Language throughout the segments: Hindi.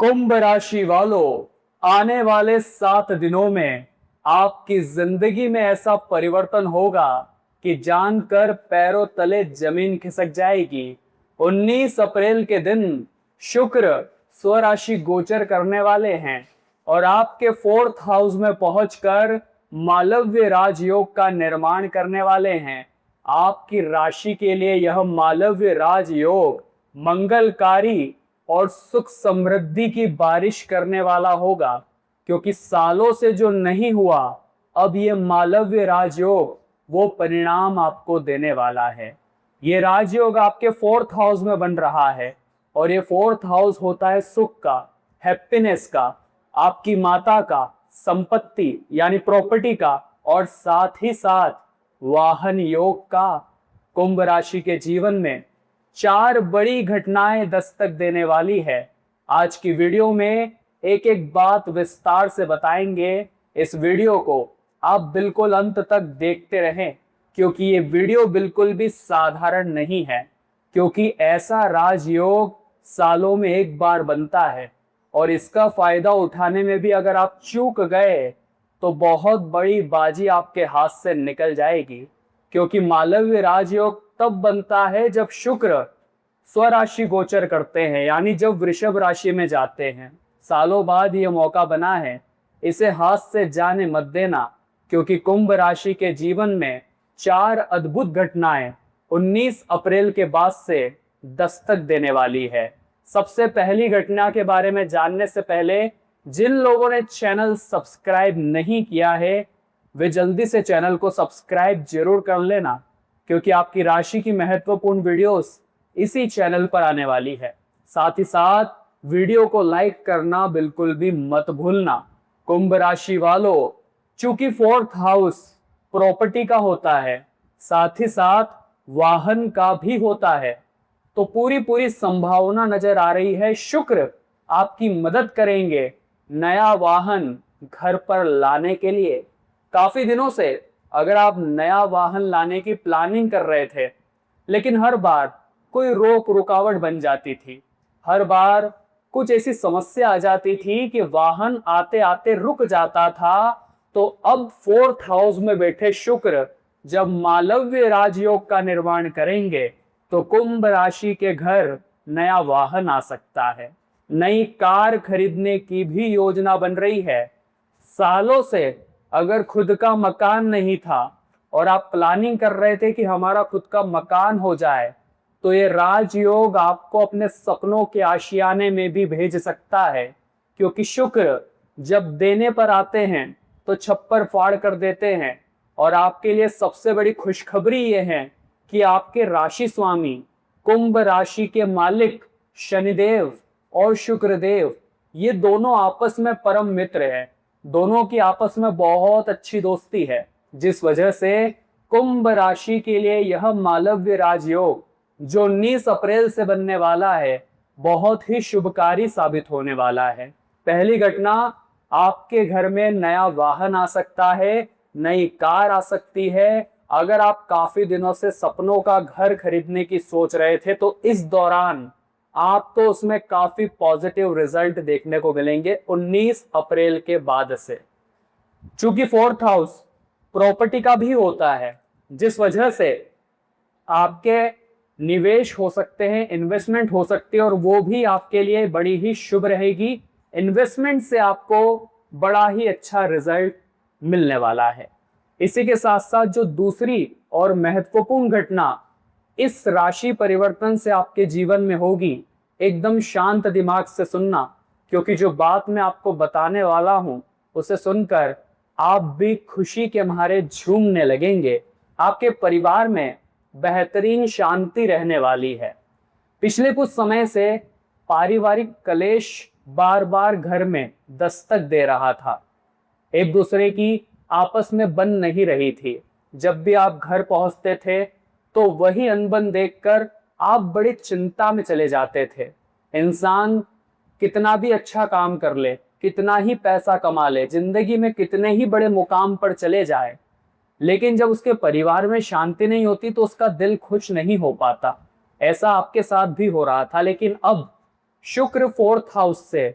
कुंभ राशि वालों, आने वाले 7 दिनों में आपकी जिंदगी में ऐसा परिवर्तन होगा कि जानकर पैरों तले जमीन खिसक जाएगी। 19 अप्रैल के दिन शुक्र स्वराशि गोचर करने वाले हैं और आपके 4th हाउस में पहुंचकर मालव्य राजयोग का निर्माण करने वाले हैं। आपकी राशि के लिए यह मालव्य राजयोग मंगलकारी और सुख समृद्धि की बारिश करने वाला होगा, क्योंकि सालों से जो नहीं हुआ, अब ये मालव्य राजयोग वो परिणाम आपको देने वाला है। ये राजयोग आपके 4th हाउस में बन रहा है और ये 4th हाउस होता है सुख का, हैप्पीनेस का, आपकी माता का, संपत्ति यानी प्रॉपर्टी का और साथ ही साथ वाहन योग का। कुंभ राशि के जीवन में 4 बड़ी घटनाएं दस्तक देने वाली है। आज की वीडियो में एक एक बात विस्तार से बताएंगे। इस वीडियो को आप बिल्कुल अंत तक देखते रहें, क्योंकि ये वीडियो बिल्कुल भी साधारण नहीं है, क्योंकि ऐसा राजयोग सालों में एक बार बनता है और इसका फायदा उठाने में भी अगर आप चूक गए तो बहुत बड़ी बाजी आपके हाथ से निकल जाएगी। क्योंकि मालव्य राजयोग तब बनता है जब शुक्र स्वराशि गोचर करते हैं, यानी जब वृषभ राशि में जाते हैं। सालों बाद ये मौका बना है, इसे हाथ से जाने मत देना, क्योंकि कुंभ राशि के जीवन में 4 अद्भुत घटनाएं 19 अप्रैल के बाद से दस्तक देने वाली है। सबसे पहली घटना के बारे में जानने से पहले जिन लोगों ने चैनल सब्सक्राइब नहीं किया है, वे जल्दी से चैनल को सब्सक्राइब जरूर कर लेना, क्योंकि आपकी राशि की महत्वपूर्ण वीडियोस इसी चैनल पर आने वाली है। साथ ही साथ वीडियो को लाइक करना बिल्कुल भी मत भूलना। कुंभ राशि वालों, चूंकि 4th हाउस प्रॉपर्टी का होता है, साथ ही साथ वाहन का भी होता है, तो पूरी संभावना नजर आ रही है शुक्र आपकी मदद करेंगे नया वाहन घर पर लाने के लिए। काफी दिनों से अगर आप नया वाहन लाने की प्लानिंग कर रहे थे, लेकिन हर बार कोई रोक रुकावट बन जाती थी, हर बार कुछ ऐसी समस्या आ जाती थी कि वाहन आते आते रुक जाता था, तो अब 4th हाउस में बैठे शुक्र जब मालव्य राजयोग का निर्माण करेंगे तो कुंभ राशि के घर नया वाहन आ सकता है। नई कार खरीदने की भी योजना बन रही है। सालों से अगर खुद का मकान नहीं था और आप प्लानिंग कर रहे थे कि हमारा खुद का मकान हो जाए, तो ये राजयोग आपको अपने सपनों के आशियाने में भी भेज सकता है, क्योंकि शुक्र जब देने पर आते हैं तो छप्पर फाड़ कर देते हैं। और आपके लिए सबसे बड़ी खुशखबरी ये है कि आपके राशि स्वामी कुंभ राशि के मालिक शनिदेव और शुक्रदेव, ये दोनों आपस में परम मित्र हैं। दोनों की आपस में बहुत अच्छी दोस्ती है, जिस वजह से कुंभ राशि के लिए यह मालव्य राजयोग जो 19 अप्रैल से बनने वाला है, बहुत ही शुभकारी साबित होने वाला है। पहली घटना, आपके घर में नया वाहन आ सकता है, नई कार आ सकती है। अगर आप काफी दिनों से सपनों का घर खरीदने की सोच रहे थे, तो इस दौरान आपको उसमें काफी पॉजिटिव रिजल्ट देखने को मिलेंगे 19 अप्रैल के बाद से। चूंकि 4th हाउस प्रॉपर्टी का भी होता है, जिस वजह से आपके निवेश हो सकते हैं, इन्वेस्टमेंट हो सकती है, और वो भी आपके लिए बड़ी ही शुभ रहेगी। इन्वेस्टमेंट से आपको बड़ा ही अच्छा रिजल्ट मिलने वाला है। इसी के साथ साथ जो दूसरी और महत्वपूर्ण घटना इस राशि परिवर्तन से आपके जीवन में होगी, एकदम शांत दिमाग से सुनना, क्योंकि जो बात मैं आपको बताने वाला हूं उसे सुनकर आप भी खुशी के मारे झूमने लगेंगे। आपके परिवार में बेहतरीन शांति रहने वाली है। पिछले कुछ समय से पारिवारिक कलेश बार बार घर में दस्तक दे रहा था, एक दूसरे की आपस में बन नहीं रही थी। जब भी आप घर पहुंचते थे तो वही अनबन देखकर आप बड़ी चिंता में चले जाते थे। इंसान कितना भी अच्छा काम कर ले, कितना ही पैसा कमा ले, जिंदगी में कितने ही बड़े मुकाम पर चले जाए, लेकिन जब उसके परिवार में शांति नहीं होती तो उसका दिल खुश नहीं हो पाता। ऐसा आपके साथ भी हो रहा था, लेकिन अब शुक्र 4th हाउस से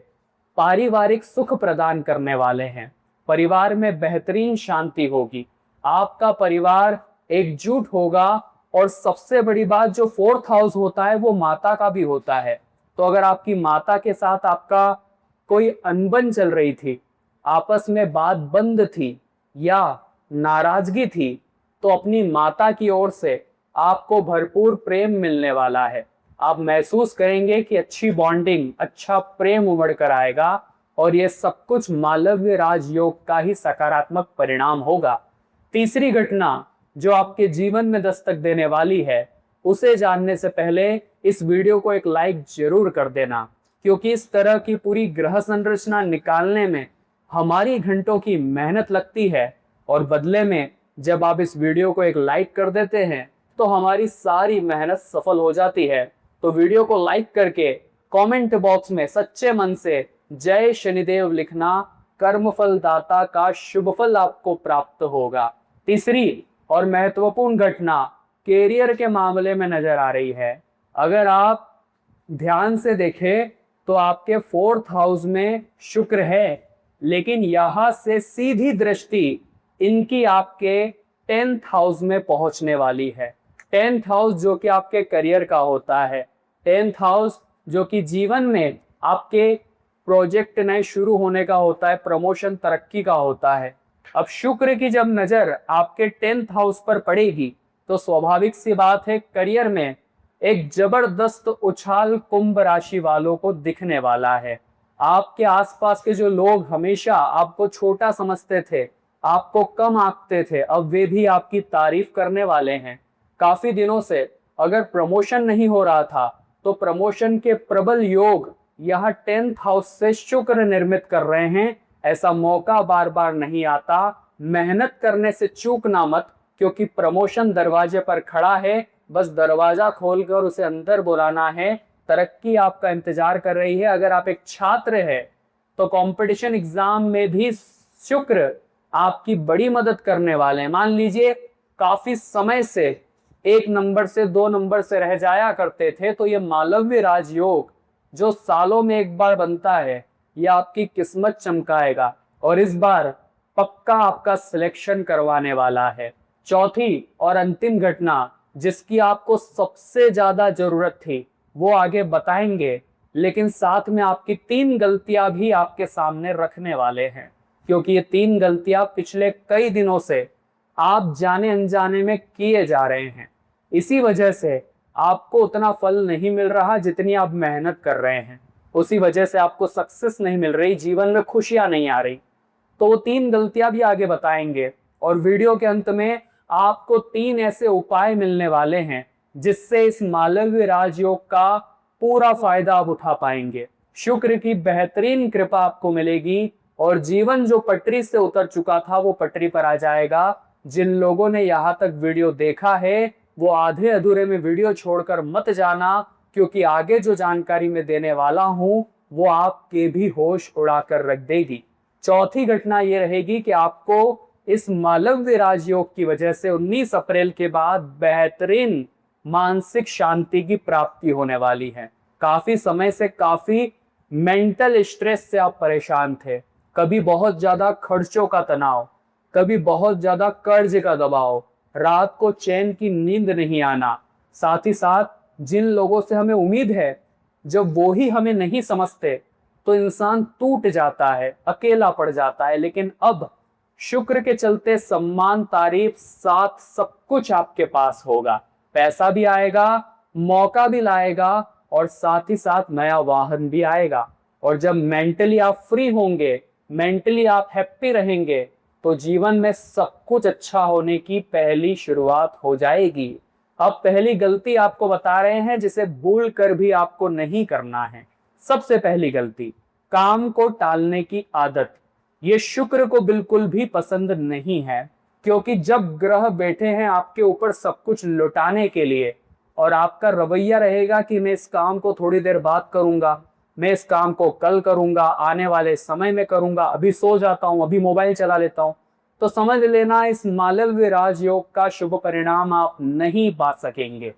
पारिवारिक सुख प्रदान करने वाले हैं। परिवार में बेहतरीन शांति होगी, आपका परिवार एकजुट होगा। और सबसे बड़ी बात, जो फोर्थ हाउस होता है वो माता का भी होता है। तो अगर आपकी माता के साथ आपका कोई अनबन चल रही थी, आपस में बात बंद थी या नाराजगी थी, तो अपनी माता की ओर से आपको भरपूर प्रेम मिलने वाला है। आप महसूस करेंगे कि अच्छी बॉन्डिंग, अच्छा प्रेम उमड़ कर आएगा और ये सब कुछ मालव्य राजयोग का ही सकारात्मक परिणाम होगा। तीसरी घटना जो आपके जीवन में दस्तक देने वाली है, उसे जानने से पहले इस वीडियो को एक लाइक जरूर कर देना, क्योंकि इस तरह की पूरी ग्रह संरचना निकालने में हमारी घंटों की मेहनत लगती है और बदले में जब आप इस वीडियो को एक लाइक कर देते हैं तो हमारी सारी मेहनत सफल हो जाती है। तो वीडियो को लाइक करके कमेंट बॉक्स में सच्चे मन से जय शनिदेव लिखना, कर्मफल दाता का शुभ फल आपको प्राप्त होगा। तीसरी और महत्वपूर्ण घटना कैरियर के मामले में नजर आ रही है। अगर आप ध्यान से देखें तो आपके फोर्थ हाउस में शुक्र है, लेकिन यहां से सीधी दृष्टि इनकी आपके 10th हाउस में पहुंचने वाली है। 10th हाउस जो कि आपके करियर का होता है, 10th हाउस जो कि जीवन में आपके प्रोजेक्ट नए शुरू होने का होता है, प्रमोशन तरक्की का होता है। अब शुक्र की जब नजर आपके 10th हाउस पर पड़ेगी तो स्वाभाविक सी बात है, करियर में एक जबरदस्त उछाल कुंभ राशि वालों को दिखने वाला है। आपके आसपास के जो लोग हमेशा आपको छोटा समझते थे, आपको कम आंकते थे, अब वे भी आपकी तारीफ करने वाले हैं। काफी दिनों से अगर प्रमोशन नहीं हो रहा था तो प्रमोशन के प्रबल योग यहाँ 10th हाउस से शुक्र निर्मित कर रहे हैं। ऐसा मौका बार बार नहीं आता, मेहनत करने से चूकना मत, क्योंकि प्रमोशन दरवाजे पर खड़ा है, बस दरवाजा खोलकर उसे अंदर बुलाना है। तरक्की आपका इंतजार कर रही है। अगर आप एक छात्र है तो कंपटीशन एग्जाम में भी शुक्र आपकी बड़ी मदद करने वाले हैं। मान लीजिए काफी समय से 1 नंबर से 2 नंबर से रह जाया करते थे, तो ये मालव्य राजयोग जो सालों में एक बार बनता है, यह आपकी किस्मत चमकाएगा और इस बार पक्का आपका सिलेक्शन करवाने वाला है। चौथी और अंतिम घटना जिसकी आपको सबसे ज्यादा जरूरत थी वो आगे बताएंगे, लेकिन साथ में आपकी 3 गलतियां भी आपके सामने रखने वाले हैं, क्योंकि ये 3 गलतियां पिछले कई दिनों से आप जाने अनजाने में किए जा रहे हैं। इसी वजह से आपको उतना फल नहीं मिल रहा जितनी आप मेहनत कर रहे हैं, उसी वजह से आपको सक्सेस नहीं मिल रही, जीवन में खुशियां नहीं आ रही। तो वो 3 गलतियां भी आगे बताएंगे और वीडियो के अंत में आपको 3 ऐसे उपाय मिलने वाले हैं जिससे इस मालव्य राजयोग का पूरा फायदा आप उठा पाएंगे। शुक्र की बेहतरीन कृपा आपको मिलेगी और जीवन जो पटरी से उतर चुका था वो पटरी पर आ जाएगा। जिन लोगों ने यहाँ तक वीडियो देखा है वो आधे अधूरे में वीडियो छोड़कर मत जाना, क्योंकि आगे जो जानकारी मैं देने वाला हूं वो आपके भी होश उड़ाकर रख देगी। चौथी घटना ये रहेगी कि आपको इस मालव्य राजयोग की वजह से 19 अप्रैल के बाद बेहतरीन मानसिक शांति की प्राप्ति होने वाली है। काफी समय से काफी मेंटल स्ट्रेस से आप परेशान थे, कभी बहुत ज्यादा खर्चों का तनाव, कभी बहुत ज्यादा कर्ज का दबाव, रात को चैन की नींद नहीं आना, साथ ही साथ जिन लोगों से हमें उम्मीद है जब वो ही हमें नहीं समझते तो इंसान टूट जाता है, अकेला पड़ जाता है। लेकिन अब शुक्र के चलते सम्मान, तारीफ, साथ सब कुछ आपके पास होगा। पैसा भी आएगा, मौका भी लाएगा और साथ ही साथ नया वाहन भी आएगा। और जब मेंटली आप फ्री होंगे, मेंटली आप हैप्पी रहेंगे, तो जीवन में सब कुछ अच्छा होने की पहली शुरुआत हो जाएगी। अब पहली गलती आपको बता रहे हैं जिसे भूल कर भी आपको नहीं करना है। सबसे पहली गलती, काम को टालने की आदत। ये शुक्र को बिल्कुल भी पसंद नहीं है, क्योंकि जब ग्रह बैठे हैं आपके ऊपर सब कुछ लुटाने के लिए और आपका रवैया रहेगा कि मैं इस काम को थोड़ी देर बाद करूंगा, मैं इस काम को कल करूंगा, आने वाले समय में करूंगा, अभी सो जाता हूं, अभी मोबाइल चला लेता हूं, तो समझ लेना इस मालव्य राजयोग का शुभ परिणाम आप नहीं पा सकेंगे,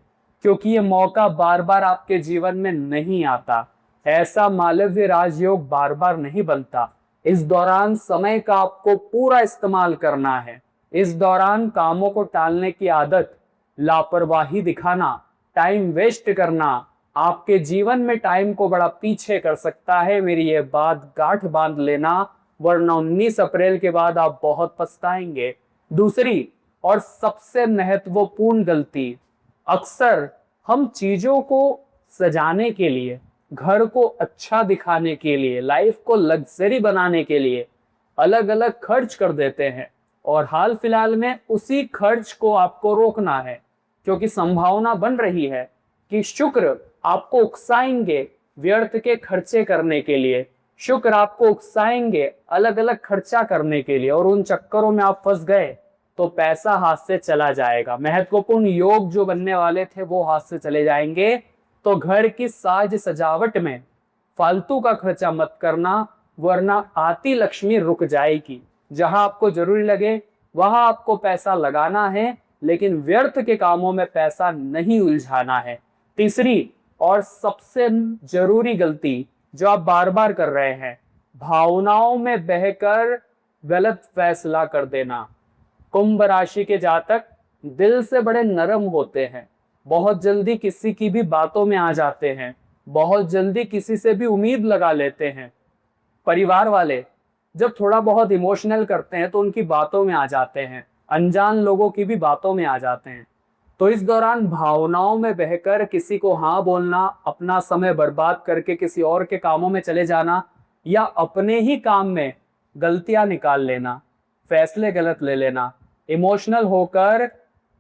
क्योंकि ये मौका बार बार आपके जीवन में नहीं आता। ऐसा मालव्य राजयोग बार बार नहीं बनता। इस दौरान समय का आपको पूरा इस्तेमाल करना है। इस दौरान कामों को टालने की आदत, लापरवाही दिखाना, टाइम वेस्ट करना आपके जीवन में टाइम को बड़ा पीछे कर सकता है। मेरी ये बात गांठ बांध लेना, वरना 19 अप्रैल के बाद आप बहुत पछताएंगे। दूसरी और सबसे महत्वपूर्ण गलती, अक्सर हम चीजों को सजाने के लिए, घर को अच्छा दिखाने के लिए, लाइफ को लग्जरी बनाने के लिए अलग अलग खर्च कर देते हैं, और हाल फिलहाल में उसी खर्च को आपको रोकना है, क्योंकि संभावना बन रही है कि शुक्र आपको उकसाएंगे व्यर्थ के खर्चे करने के लिए। शुक्र आपको उकसाएंगे अलग अलग खर्चा करने के लिए, और उन चक्करों में आप फंस गए तो पैसा हाथ से चला जाएगा। महत्वपूर्ण योग जो बनने वाले थे वो हाथ से चले जाएंगे। तो घर की साज सजावट में फालतू का खर्चा मत करना, वरना आती लक्ष्मी रुक जाएगी। जहां आपको जरूरी लगे वहां आपको पैसा लगाना है, लेकिन व्यर्थ के कामों में पैसा नहीं उलझाना है। तीसरी और सबसे जरूरी गलती जो आप बार बार कर रहे हैं, भावनाओं में बहकर गलत फैसला कर देना। कुंभ राशि के जातक दिल से बड़े नरम होते हैं, बहुत जल्दी किसी की भी बातों में आ जाते हैं, बहुत जल्दी किसी से भी उम्मीद लगा लेते हैं। परिवार वाले जब थोड़ा बहुत इमोशनल करते हैं तो उनकी बातों में आ जाते हैं, अनजान लोगों की भी बातों में आ जाते हैं। तो इस दौरान भावनाओं में बहकर किसी को हाँ बोलना, अपना समय बर्बाद करके किसी और के कामों में चले जाना, या अपने ही काम में गलतियां निकाल लेना, फैसले गलत ले लेना, इमोशनल होकर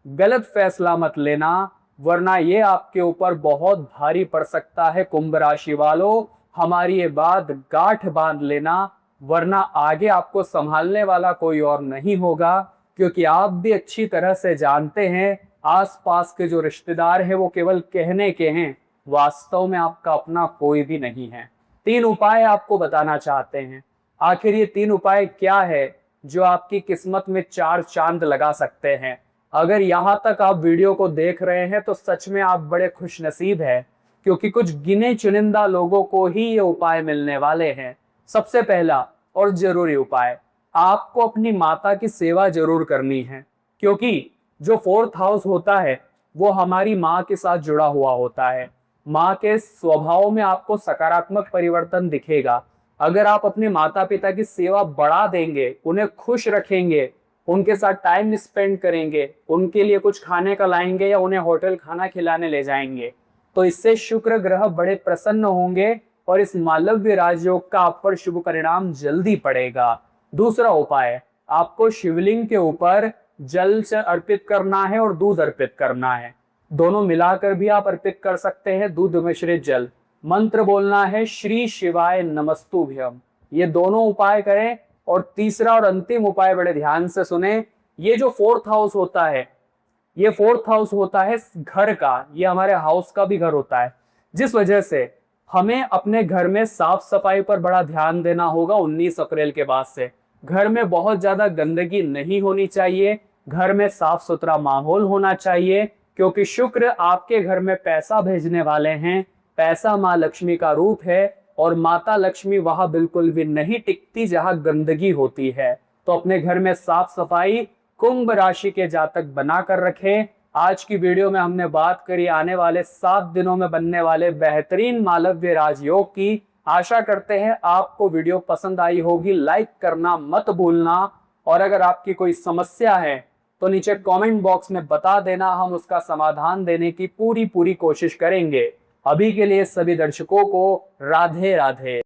गलत फैसला मत लेना, वरना ये आपके ऊपर बहुत भारी पड़ सकता है। कुंभ राशि वालों, हमारी ये बात गांठ बांध लेना, वरना आगे आपको संभालने वाला कोई और नहीं होगा, क्योंकि आप भी अच्छी तरह से जानते हैं आसपास के जो रिश्तेदार हैं वो केवल कहने के हैं, वास्तव में आपका अपना कोई भी नहीं है। 3 उपाय आपको बताना चाहते हैं। आखिर ये 3 उपाय क्या है जो आपकी किस्मत में 4 चांद लगा सकते हैं? अगर यहाँ तक आप वीडियो को देख रहे हैं तो सच में आप बड़े खुशनसीब हैं, क्योंकि कुछ गिने चुनिंदा लोगों को ही ये उपाय मिलने वाले हैं। सबसे पहला और जरूरी उपाय, आपको अपनी माता की सेवा जरूर करनी है, क्योंकि जो 4th हाउस होता है वो हमारी माँ के साथ जुड़ा हुआ होता है। माँ के स्वभाव में आपको सकारात्मक परिवर्तन दिखेगा। अगर आप अपने माता पिता की सेवा बढ़ा देंगे, उन्हें खुश रखेंगे, उनके साथ टाइम स्पेंड करेंगे, उनके लिए कुछ खाने का लाएंगे या उन्हें होटल खाना खिलाने ले जाएंगे, तो इससे शुक्र ग्रह बड़े प्रसन्न होंगे और इस मालव्य राजयोग का आप पर शुभ परिणाम जल्दी पड़ेगा। दूसरा उपाय, आपको शिवलिंग के ऊपर जल से अर्पित करना है और दूध अर्पित करना है। दोनों मिलाकर भी आप अर्पित कर सकते हैं, दूध मिश्रित जल। मंत्र बोलना है श्री शिवाय नमस्तुभ्यम। ये दोनों उपाय करें। और तीसरा और अंतिम उपाय बड़े ध्यान से सुने। ये जो 4th हाउस होता है, ये 4th हाउस होता है घर का, ये हमारे हाउस का भी घर होता है, जिस वजह से हमें अपने घर में साफ सफाई पर बड़ा ध्यान देना होगा। 19 अप्रैल के बाद से घर में बहुत ज्यादा गंदगी नहीं होनी चाहिए, घर में साफ सुथरा माहौल होना चाहिए, क्योंकि शुक्र आपके घर में पैसा भेजने वाले हैं। पैसा माँ लक्ष्मी का रूप है, और माता लक्ष्मी वहां बिल्कुल भी नहीं टिकती जहां गंदगी होती है। तो अपने घर में साफ सफाई कुंभ राशि के जातक बनाकर रखें। आज की वीडियो में हमने बात करी आने वाले 7 दिनों में बनने वाले बेहतरीन मालव्य राजयोग की। आशा करते हैं आपको वीडियो पसंद आई होगी। लाइक करना मत भूलना, और अगर आपकी कोई समस्या है तो नीचे कमेंट बॉक्स में बता देना, हम उसका समाधान देने की पूरी कोशिश करेंगे। अभी के लिए सभी दर्शकों को राधे राधे।